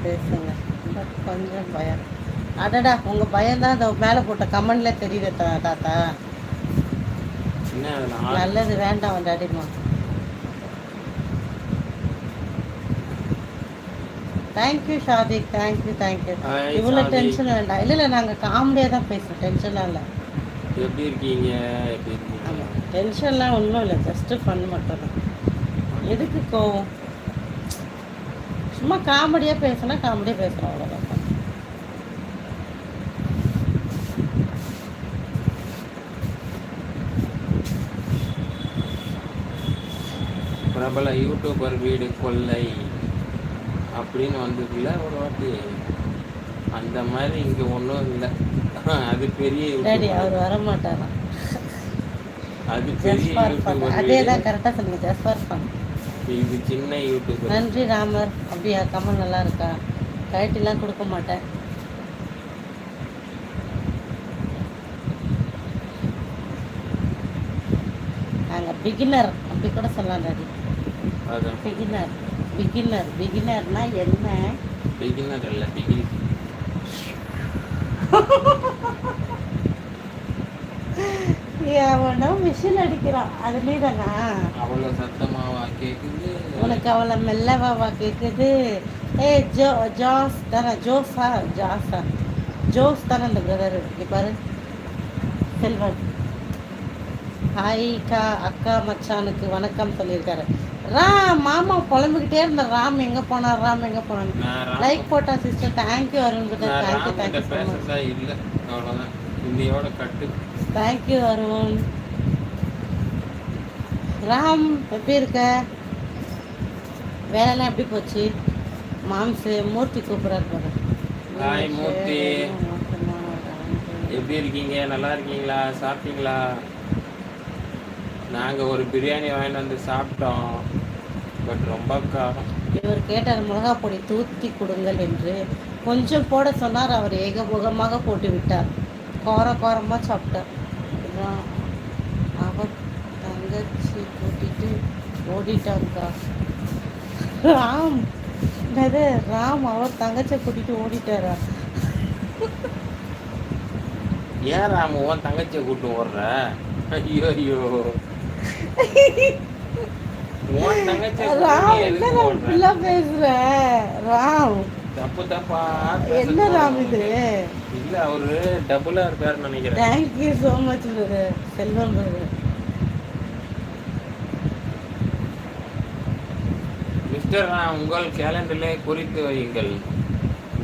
பேசுங்க. பட் கொஞ்சம் பயம். அடடா உங்கள் பயம்தான் அந்த மேலே போட்ட கமெண்ட்ல தெரியுது தாத்தா. நல்லது வேண்டாம் டாடிமா. Thank you Shadiq, thank you thank you. இவ்வளோ டென்ஷன் வேண்டாம். இல்லை நாங்கள் காமெடியாக தான் பேசுகிறோம், டென்ஷன்லாம் இல்லை. எப்படி இருக்கீங்க? ஆமாம், டென்ஷன்லாம் ஒன்றும் இல்லை, ஜஸ்ட்டு ஃபன் மட்டும் தான். எதுக்கு கோவம்? சும்மா காமெடியாக பேசுனா காமெடியாக பேசுகிறோம், அவ்வளோதான். பிரபல யூடியூபர் வீடு கொள்ளை அப்படின்னு வந்ததுல ஒரு வாட்டி அந்த மாதிரி இங்கே ஒன்றும் இல்லை. அது பெரிய அவர் வர மாட்டாரா? அது பெரிய யூடியூபர். அதே தான் கரெக்டாக சொன்னீங்க, ஜஸ்ட் ஃபார் ஃபன். இது சின்ன யூடியூபர். நன்றி ராமர். அப்படியா? கமல் நல்லா இருக்கா? கைட்டெல்லாம் கொடுக்க மாட்டேன். நாங்கள் பிகினர் அப்படி கூட சொல்லலாம் டாடி. பிகினர் பிகினர் பிகினர்னா என்ன? பிகினர் இல்லை, பிகின். அவனோ மிஷின் அடிக்கிறான், அதுலேயே தானா? அவ்வளோ சத்தமாவா கேட்குது? உனக்கு அவ்வளோ மெல்லவாவா கேட்குது? ஜோஸ் தானே? ஜோஸா ஜாஸா? ஜோஸ் தானே அந்த பிரதர். இப்படி பாரு செல்வன். ஹாய்க்கா அக்கா மச்சானுக்கு வணக்கம் சொல்லியிருக்காரு. ராம் மாமா புலம்பிக்கிட்டே இருந்த ராம் எங்கே போனார், ராம் எங்கே போனார். லைக் போட்டா sister. Thank you Arun brother. Thank you thank you. இல்லை அவ்வளோதான், இந்தியோட கட்டு. தேங்க்யூ அருண். ராம் எப்படி இருக்க? வேலைலாம் எப்படி போச்சு? மாம்சு மூர்த்தி கூப்பிட்றாரு பாரு. ஹாய் மூர்த்தி, எப்படி இருக்கீங்க? நல்லா இருக்கீங்களா? சாப்பிட்டீங்களா? நாங்கள் ஒரு பிரியாணி வாங்கிட்டு வந்து சாப்பிட்டோம், பட் ரொம்ப காரம். இவர் கேட்டார் மிளகா பொடி தூத்தி கொடுங்கள் என்று. கொஞ்சம் போட சொன்னார், அவர் ஏகமுகமாக போட்டு விட்டார். கோரமாக சாப்பிட்டார். அவர் தங்கச்சி கூட்டிட்டு ஓடிட்டாங்கக்கா. ராம் ராம் அவர் தங்கச்சியை கூட்டிட்டு ஓடிட்டாரா? ஏன் ராம் உன் தங்கச்சியை கூட்டு ஓடுற? ஐயோ ஐயோ, பேசுற ராம்? தப்பு தப்பா என்ன ராம் இது? இல்ல அவரு டபுளா இருக்காருன்னு நினைக்கிறேன். Thank you so much brother. Selvam brother. Mister Ram, உங்கள் கேலண்டரிலே குறித்து வையுங்கள்.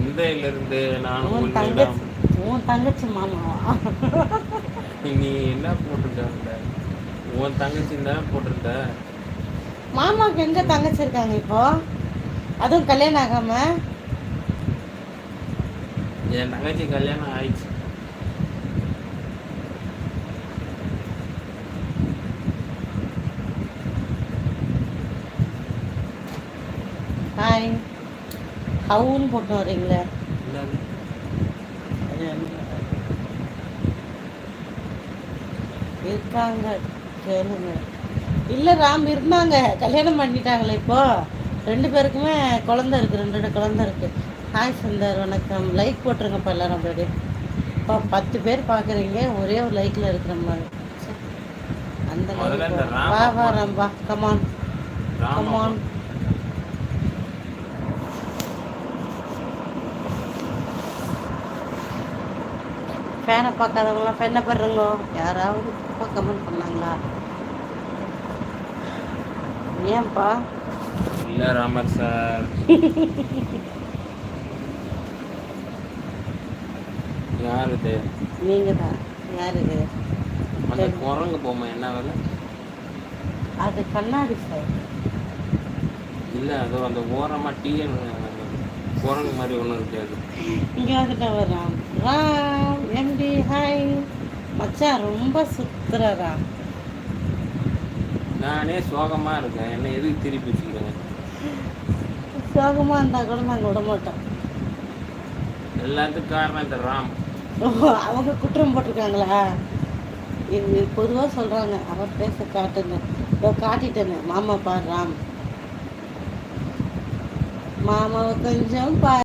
இன்றையிலிருந்து நான் உன் தங்கச்சி மாமாவா? நீ என்ன போட்டிருக்க? உன் தங்கச்சி தான் போட்டிருந்த. மாமாவுக்கு எங்க தங்கச்சி இருக்காங்க இப்போ? அதுவும் கல்யாணம் ஆகாம? என் தங்கச்சி கல்யாணம் ஆயிடுச்சு. ஹாய் ஹவுன்னு போட்டு வரீங்களே. இருக்காங்க கேளுங்க. இல்லை ராம் இருந்தாங்க, கல்யாணம் பண்ணிட்டாங்களே இப்போ. 2 பேருக்குமே குழந்த இருக்குது, 2 குழந்த இருக்குது. ஹாய் சுந்தர், வணக்கம். லைக் போட்டுருங்கப்பா எல்லாரும். அப்படியே இப்போ 10 பேர் பார்க்குறீங்க, ஒரே ஒரு லைக்கில் இருக்கிற மாதிரி. அந்த வா வா ராம் வா, கமான் கமான். ஃபேனை பார்க்காதவங்களாம் ஃபேனை படுறீங்க. யாராவது இப்போ கமெண்ட் பண்ணாங்களா? ஏன்பா? இல்லை ராமர் சார். யார் இது? நீங்கள் தான். யார் இது? அந்த குரங்கு பொம்மை என்ன வேலை? அது கண்ணாடி சார். இல்லை, அதோ அந்த ஓரமாக டிஎன் குரங்கு மாதிரி ஒன்றும் இருக்காது. இங்கே வந்துட்டு வரான் ராம் எம்டி. ஹாய் மச்சான், ரொம்ப சுத்துறா. நானே சோகமாக இருக்கேன், என்ன எதுக்கு திருப்பி வச்சுக்கிறேன்? சோகமாக இருந்தால் கூட நாங்கள் விட மாட்டோம். எல்லாத்துக்கும் காரணம் இந்த ராம். அவங்க குற்றம் போட்டிருக்காங்களா? இது பொதுவாக சொல்கிறாங்க, அவர் பேச காட்டுங்க. இப்போ காட்டிட்டேன்னு மாமா பார் ராம். மாமாவை கொஞ்சம் பார்.